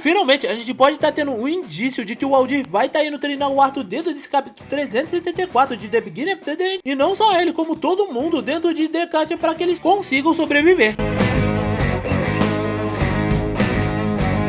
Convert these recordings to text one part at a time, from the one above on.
finalmente, a gente pode estar tendo um indício de que o Aldir vai estar indo treinar o Arthur dentro desse capítulo 374 de The Beginning of the End. E não só ele, como todo mundo dentro de Decade para que eles consigam sobreviver.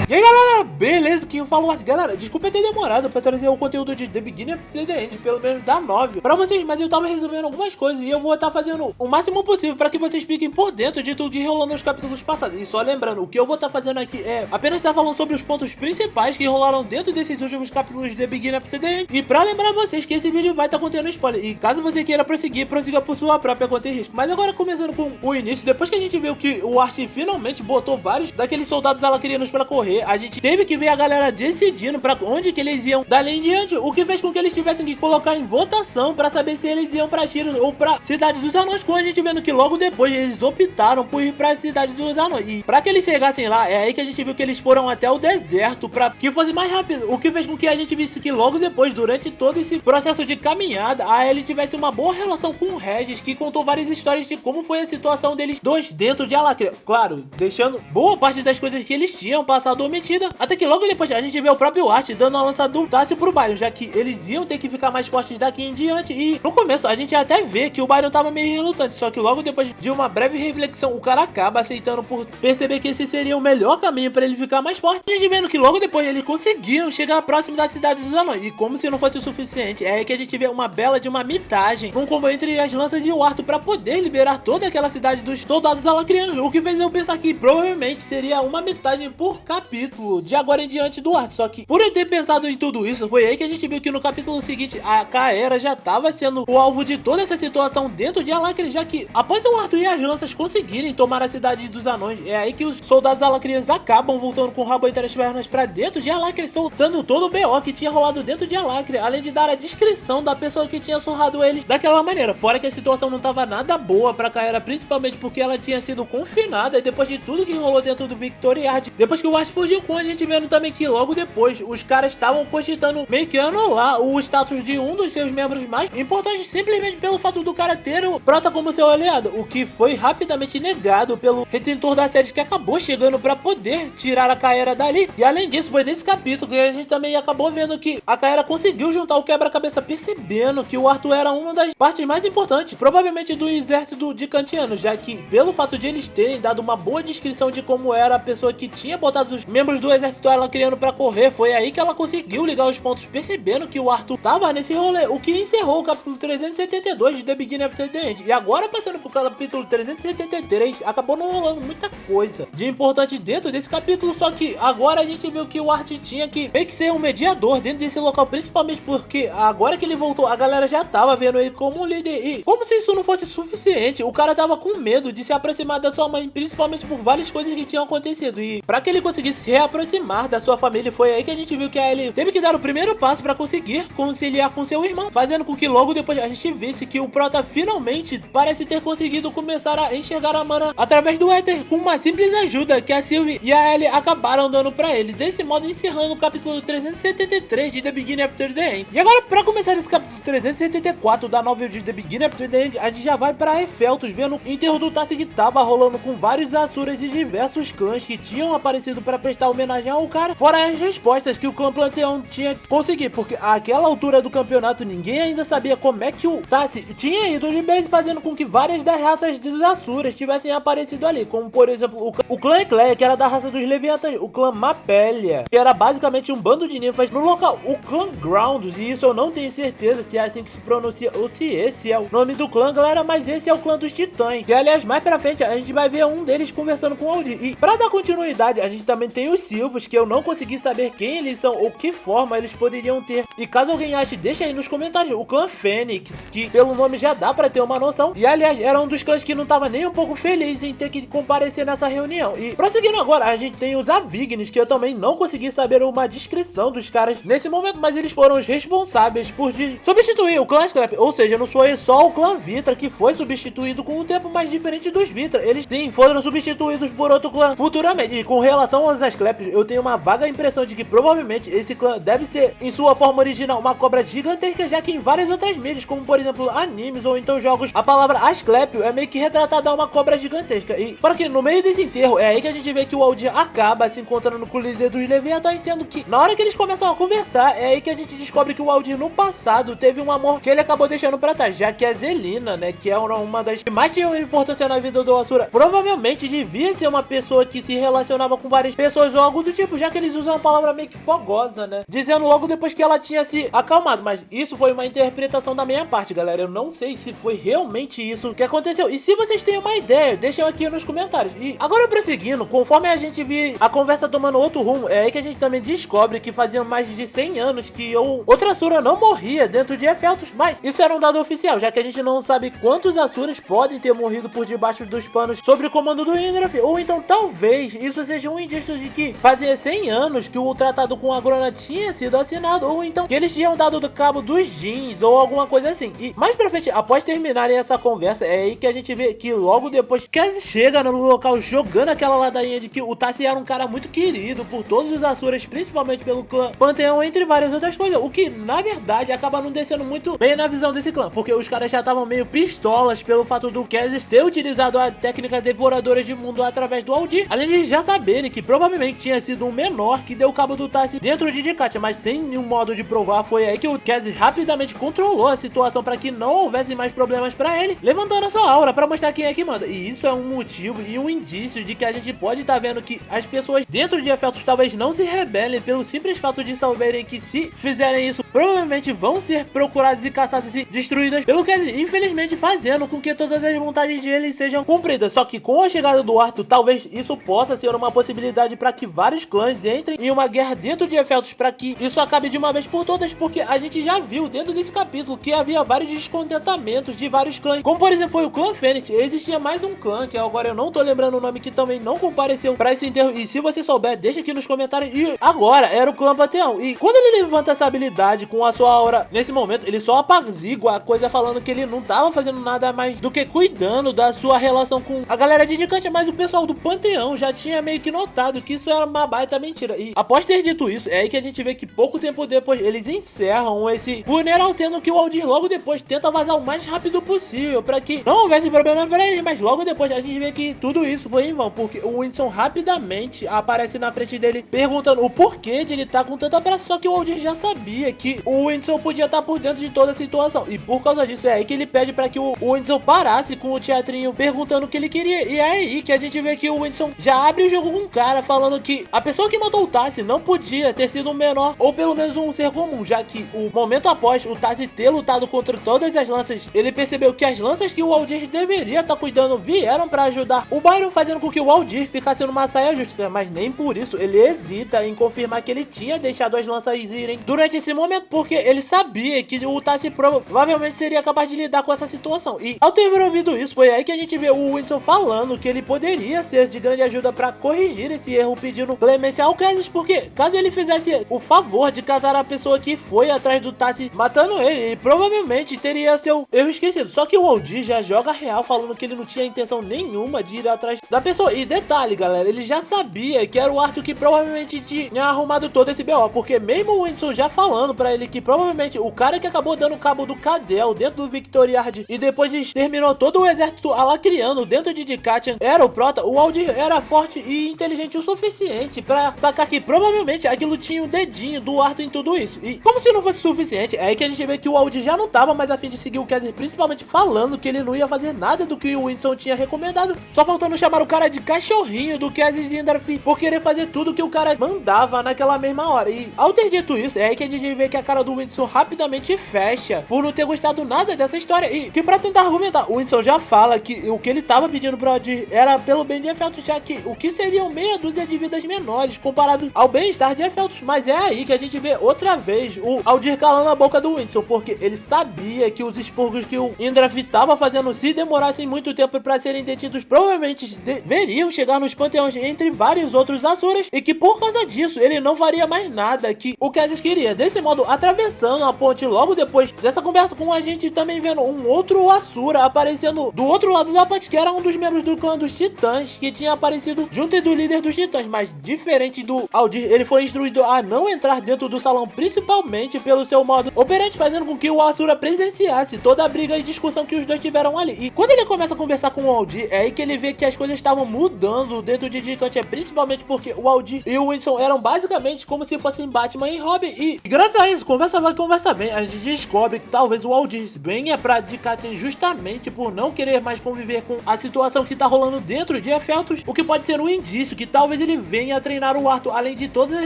E aí galera, beleza? Quem falou? Galera, desculpa ter demorado pra trazer o conteúdo de The Beginning of the End, pelo menos da 9 pra vocês, mas eu tava resolvendo algumas coisas e eu vou estar fazendo o máximo possível pra que vocês fiquem por dentro de tudo que rolou nos capítulos passados. E só lembrando, o que eu vou estar fazendo aqui é apenas estar falando sobre os pontos principais que rolaram dentro desses últimos capítulos de The Beginning of the End. E pra lembrar vocês que esse vídeo vai estar contendo spoiler, e caso você queira prosseguir, prossiga por sua própria conta e risco. Mas agora começando com o início, depois que a gente viu que o Arthur finalmente botou vários daqueles soldados alacrianos pra correr, a gente teve que ver a galera decidindo pra onde que eles iam dali em diante, o que fez com que eles tivessem que colocar em votação pra saber se eles iam pra Shiros ou pra Cidade dos Anões, com a gente vendo que logo depois eles optaram por ir pra Cidade dos Anões. E pra que eles chegassem lá, é aí que a gente viu que eles foram até o deserto pra que fosse mais rápido, o que fez com que a gente visse que logo depois, durante todo esse processo de caminhada, a Ellie tivesse uma boa relação com o Regis, que contou várias histórias de como foi a situação deles dois dentro de Alacria, claro, deixando boa parte das coisas que eles tinham passado omitida, até que logo depois a gente vê o próprio Art dando a lança do Tássio pro Byron, já que eles iam ter que ficar mais fortes daqui em diante. E no começo a gente até vê que o Byron tava meio relutante, só que logo depois de uma breve reflexão o cara acaba aceitando por perceber que esse seria o melhor caminho para ele ficar mais forte. A gente vendo que logo depois eles conseguiram chegar próximo da Cidade dos Anões, e como se não fosse o suficiente, é aí que a gente vê uma bela de uma mitagem, um combo entre as lanças e o Arthur para poder liberar toda aquela cidade dos soldados alacrianos, o que fez eu pensar que provavelmente seria uma mitagem por capítulo de agora em diante do Arthur. Só que por eu ter pensado em tudo isso, foi aí que a gente viu que no capítulo seguinte a Kaera já estava sendo o alvo de toda essa situação dentro de Alacria, já que após o Arthur e as lanças conseguirem tomar a Cidade dos Anões, é aí que os soldados alacrianos acabam voltando com o rabo entre as pernas pra dentro de Alacria, soltando todo o BO que tinha rolado dentro de Alacria, além de dar a descrição da pessoa que tinha surrado eles daquela maneira. Fora que a situação não tava nada boa pra Kaera, principalmente porque ela tinha sido confinada, e depois de tudo que rolou dentro do Victoriard, depois que o Arthur fugiu, com a gente vendo também que logo depois os caras estavam cogitando meio que anular o status de um dos seus membros mais importantes, simplesmente pelo fato do cara ter o Prota como seu aliado, o que foi rapidamente negado pelo retentor da série, que acabou chegando pra poder tirar a Kaera dali. E além disso, foi nesse capítulo que a gente também acabou vendo que a Kaera conseguiu juntar o quebra-cabeça, percebendo que o Arthur era uma das partes mais importantes, provavelmente do exército de Kantianos, já que pelo fato de eles terem dado uma boa descrição de como era a pessoa que tinha botado os membros do exército alacriano pra correr, foi aí que ela conseguiu ligar os pontos, percebendo que o Arthur tava nesse rolê, o que encerrou o capítulo 372 de The Beginning of the End. E agora passando pro capítulo 373, acabou não rolando muita coisa de importante dentro desse capítulo, só que agora a gente viu que o Arthur tinha que meio que ser um mediador dentro desse local, principalmente porque agora que ele voltou, a galera já tava vendo ele como um líder, e como se isso não fosse suficiente, o cara tava com medo de se aproximar da sua mãe, principalmente por várias coisas que tinham acontecido, e pra que ele conseguisse se reaproximar da sua família, foi aí que a gente viu que a Ellie teve que dar o primeiro passo pra conseguir conciliar com seu irmão, fazendo com que logo depois a gente visse que o Prota finalmente parece ter conseguido começar a enxergar a Mana através do éter, com uma simples ajuda que a Sylvie e a Ellie acabaram dando pra ele, desse modo encerrando o capítulo 373 de The Beginning of the End. E agora, pra começar esse capítulo 374 da novel de The Beginning of the End, a gente já vai pra Efeltos, vendo o enterro do Tassi, que tava rolando com vários Asuras e diversos clãs que tinham aparecido pra prestar homenagem ao cara, fora as respostas que o clã Planteão tinha conseguido, porque àquela altura do campeonato ninguém ainda sabia como é que o Tassi tinha ido de base, fazendo com que várias das raças dos Asuras tivessem aparecido ali, como por exemplo o clã Ecleia, que era da raça dos Leviatãs, o clã Mapélia, que era basicamente um bando de ninfas no local, o clã Grounds, e isso eu não tenho certeza se é assim que se pronuncia ou se esse é o nome do clã, galera, mas esse é o clã dos Titãs, que aliás mais pra frente a gente vai ver um deles conversando com o Aldir. E pra dar continuidade, a gente também tem os Silvos, que eu não consegui saber quem eles são ou que forma eles poderiam ter, e caso alguém ache, deixa aí nos comentários. O clã Fênix, que pelo nome já dá pra ter uma noção, e aliás era um dos clãs que não tava nem um pouco feliz em ter que comparecer nessa reunião. E prosseguindo agora, a gente tem os Avignes, que eu também não consegui saber uma descrição dos caras nesse momento, mas eles foram os responsáveis por substituir o clã Scrap, ou seja, não foi só o clã Vitra que foi substituído com o tempo, mais diferente dos Vitra, eles sim foram substituídos por outro clã futuramente. E com relação aos Asclepios, eu tenho uma vaga impressão de que provavelmente esse clã deve ser, em sua forma original, uma cobra gigantesca, já que em várias outras mídias, como por exemplo animes ou então jogos, a palavra Asclepio é meio que retratada a uma cobra gigantesca. E fora que no meio desse enterro, é aí que a gente vê que o Aldir acaba se encontrando com o líder dos Leviatãs, sendo que na hora que eles começam a conversar, é aí que a gente descobre que o Aldir no passado teve um amor que ele acabou deixando pra trás, já que a Zelina, né, que é uma das que mais tinha importância na vida do Asura, provavelmente devia ser uma pessoa que se relacionava com várias pessoas ou algo do tipo, já que eles usam uma palavra meio que fogosa, né, dizendo logo depois que ela tinha se acalmado. Mas isso foi uma interpretação da minha parte, galera. Eu não sei se foi realmente isso que aconteceu. E se vocês têm uma ideia, deixem aqui nos comentários. E agora prosseguindo, conforme a gente vê a conversa tomando outro rumo, é aí que a gente também descobre que fazia mais de 100 anos que outra Asura não morria dentro de Epheltos. Mas isso era um dado oficial, já que a gente não sabe quantos Asuras podem ter morrido por debaixo dos panos sob o comando do Indraf. Ou então talvez isso seja um indício de que fazia 100 anos que o tratado com a Grona tinha sido assinado, ou então que eles tinham dado do cabo dos jeans ou alguma coisa assim. E mais pra frente, após terminarem essa conversa, é aí que a gente vê que logo depois Kaz chega no local jogando aquela ladainha de que o Tassi era um cara muito querido por todos os Asuras, principalmente pelo clã Panteão, entre várias outras coisas, o que na verdade acaba não descendo muito bem na visão desse clã, porque os caras já estavam meio pistolas pelo fato do Kaz ter utilizado a técnica devoradora de mundo através do Aldir, além de já saberem que provavelmente tinha sido um menor que deu cabo do Tassi dentro de Dikatia, mas sem nenhum modo de provar. Foi aí que o Kaz rapidamente controlou a situação para que não houvesse mais problemas para ele, levantando a sua aura para mostrar quem é que manda. E isso é um motivo e um indício de que a gente pode estar vendo que as pessoas dentro de Epheltos talvez não se rebelem pelo simples fato de saberem que se fizerem isso, provavelmente vão ser procuradas e caçadas e destruídas pelo Kaz, infelizmente fazendo com que todas as vontades deles sejam cumpridas. Só que com a chegada do Arthur, talvez isso possa ser uma possibilidade para que vários clãs entrem em uma guerra dentro de Epheltos, para que isso acabe de uma vez por todas, porque a gente já viu dentro desse capítulo que havia vários descontentamentos de vários clãs, como por exemplo foi o clã Fênix. Existia mais um clã, que agora eu não tô lembrando o nome, que também não compareceu para esse enterro, e se você souber, deixa aqui nos comentários. E agora era o clã Panteão, e quando ele levanta essa habilidade com a sua aura, nesse momento ele só apazigua a coisa, falando que ele não tava fazendo nada mais do que cuidando da sua relação com a galera de Dikatia, mas o pessoal do Panteão já tinha meio que notado que isso era uma baita mentira. E após ter dito isso, é aí que a gente vê que pouco tempo depois eles encerram esse funeral, sendo que o Aldir logo depois tenta vazar o mais rápido possível para que não houvesse problema para ele, mas logo depois a gente vê que tudo isso foi em vão, porque o Winston rapidamente aparece na frente dele perguntando o porquê de ele estar com tanta pressa. Só que o Aldir já sabia que o Winston podia estar por dentro de toda a situação, e por causa disso é aí que ele pede para que o Winston parasse com o teatrinho perguntando o que ele queria. E é aí que a gente vê que o Winston já abre o jogo com um cara falando que a pessoa que matou o Tassi não podia ter sido um menor ou pelo menos um ser comum, já que o momento após o Tassi ter lutado contra todas as lanças, ele percebeu que as lanças que o Aldir deveria estar cuidando vieram para ajudar o Byron, fazendo com que o Aldir ficasse numa saia justa, mas nem por isso ele hesita em confirmar que ele tinha deixado as lanças irem durante esse momento, porque ele sabia que o Tassi provavelmente seria capaz de lidar com essa situação. E ao ter ouvido isso, foi aí que a gente vê o Winston falando que ele poderia ser de grande ajuda para corrigir esse erro, pedindo clemência ao Kaz, porque caso ele fizesse o favor de casar a pessoa que foi atrás do Tassi matando ele provavelmente teria seu erro esquecido. Só que o Aldir já joga real, falando que ele não tinha intenção nenhuma de ir atrás da pessoa. E detalhe, galera, ele já sabia que era o Arthur que provavelmente tinha arrumado todo esse BO, porque mesmo o Winston já falando pra ele que provavelmente o cara que acabou dando cabo do Cadel dentro do Victoriard e depois exterminou todo o exército alacriano dentro de Dikatia era o Prota, o Aldir era forte e inteligente o suficiente pra sacar que provavelmente aquilo tinha o dedinho do Arthur em tudo isso. E como se não fosse suficiente, é aí que a gente vê que o Aldir já não tava mais a fim de seguir o Kaz, principalmente falando que ele não ia fazer nada do que o Winston tinha recomendado, só faltando chamar o cara de cachorrinho do Kaz Zindarf por querer fazer tudo que o cara mandava naquela mesma hora. E ao ter dito isso, é aí que a gente vê que a cara do Winston rapidamente fecha por não ter gostado nada dessa história, e que pra tentar argumentar, o Winston já fala que o que ele tava pedindo pro Aldir era pelo bem de Epheltos, já que o que seriam meia dúzia de vidas menores comparado ao bem-estar de Epheltos. Mas é aí que a gente vê outra vez o Aldir calando a boca do Winston, porque ele sabia que os expurgos que o Indraf tava fazendo, se demorassem muito tempo para serem detidos, provavelmente deveriam chegar nos panteões entre vários outros Asuras, e que por causa disso ele não faria mais nada que o Kaz queria. Desse modo, atravessando a ponte logo depois dessa conversa com a gente também vendo um outro Asura aparecendo do outro lado da ponte, que era um dos membros do clã dos Titãs, que tinha aparecido junto do líder dos Titãs, mas diferente do Aldir, ele foi instruído a não entrar dentro do salão, principalmente pelo seu modo operante, fazendo com que o Asura presenciasse toda a briga e discussão que os dois tiveram ali. E quando ele começa a conversar com o Aldir, é aí que ele vê que as coisas estavam mudando dentro de Gigante, principalmente porque o Aldir e o Winston eram basicamente como se fossem Batman e Robin. E graças a isso, conversa vai, conversa bem, a gente descobre que talvez o Aldir venha pra Gigante justamente por não querer mais conviver com a situação que tá rolando dentro de Efeltos, o que pode ser um indício que talvez ele venha a treinar o Arthur, além de todas as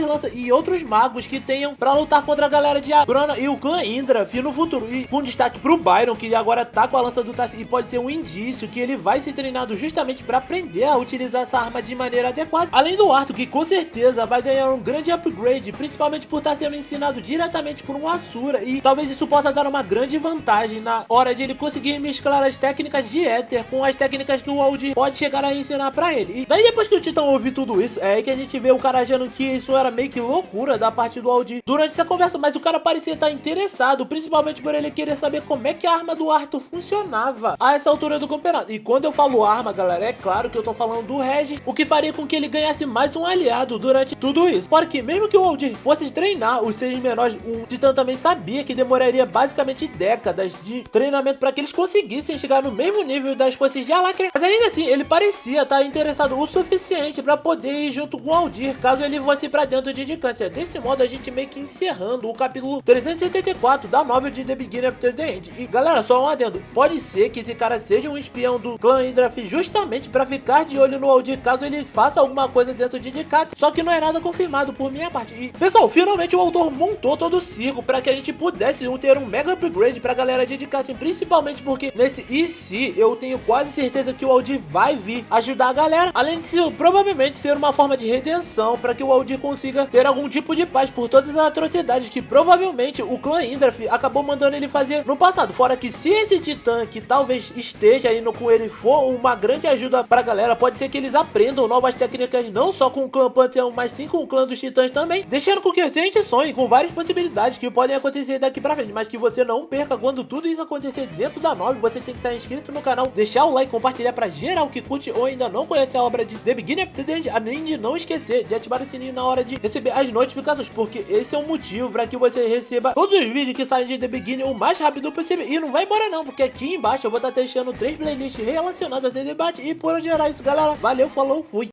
lanças e outros magos que tenham pra lutar contra a galera de Agrona e o clã Indra no futuro. E com destaque pro Byron, que agora tá com a lança do Tassi, e pode ser um indício que ele vai ser treinado justamente pra aprender a utilizar essa arma de maneira adequada. Além do Arthur, que com certeza vai ganhar um grande upgrade, principalmente por estar sendo ensinado diretamente por um Asura, e talvez isso possa dar uma grande vantagem na hora de ele conseguir mesclar as técnicas de Éter com as técnicas que o Aldir pode chegar a ensinar pra ele. E daí depois que o Titã ouve tudo isso, é aí que a gente vê o cara achando que isso era meio que loucura da parte do Aldir durante essa conversa, mas o cara parecia estar interessado, principalmente por ele querer saber como é que a arma do Arthur funcionava a essa altura do campeonato. E quando eu falo arma, galera, é claro que eu tô falando do Regis, o que faria com que ele ganhasse mais um aliado durante tudo isso. Porque mesmo que o Aldir fosse treinar os seres menores, o Titã também sabia que demoraria basicamente décadas de treinamento para que eles conseguissem chegar no mesmo nível das forças de Alacre. Mas ainda assim, ele parecia estar interessado o suficiente para poder ir junto com o Aldir, caso ele fosse para dentro de Gigante. Desse modo, a gente meio que encerrando o capítulo 374 da novel de The Beginning After the End. E galera, só um adendo, pode ser que esse cara seja um espião do clã Indraf justamente para ficar de olho no Aldir caso ele faça alguma coisa dentro de Gigante, só que não é nada confirmado por minha parte. E pessoal, finalmente o autor montou todo o circo para que a gente pudesse ter um mega upgrade pra galera de Gigante, principalmente porque nesse e se eu tenho quase certeza que o Aldir vai vir ajudar a galera, além de provavelmente ser uma forma de redenção para que o Aldir consiga ter algum tipo de paz por todas as atrocidades que provavelmente o clã Indraf acabou mandando ele fazer no passado. Fora que se esse Titã que talvez esteja indo com ele for uma grande ajuda pra galera, pode ser que eles aprendam novas técnicas não só com o clã Panteão, mas sim com o clã dos Titãs também, deixando com que a gente sonhe com várias possibilidades que podem acontecer daqui pra frente, mas que você não perca quando tudo isso acontecer dentro da novel. Você tem que estar inscrito no canal, deixar o like, compartilhar pra geral que curte ou ainda não conhece a obra de The Beginning After the End, além de não esquecer de ativar o sininho na hora de receber as notificações, porque esse é o motivo para que você receba todos os vídeos que saem de The Beginning o mais rápido possível. E não vai embora não, porque aqui embaixo eu vou estar deixando 3 playlists relacionadas a esse debate. E por hoje era isso, galera. Valeu, falou, fui!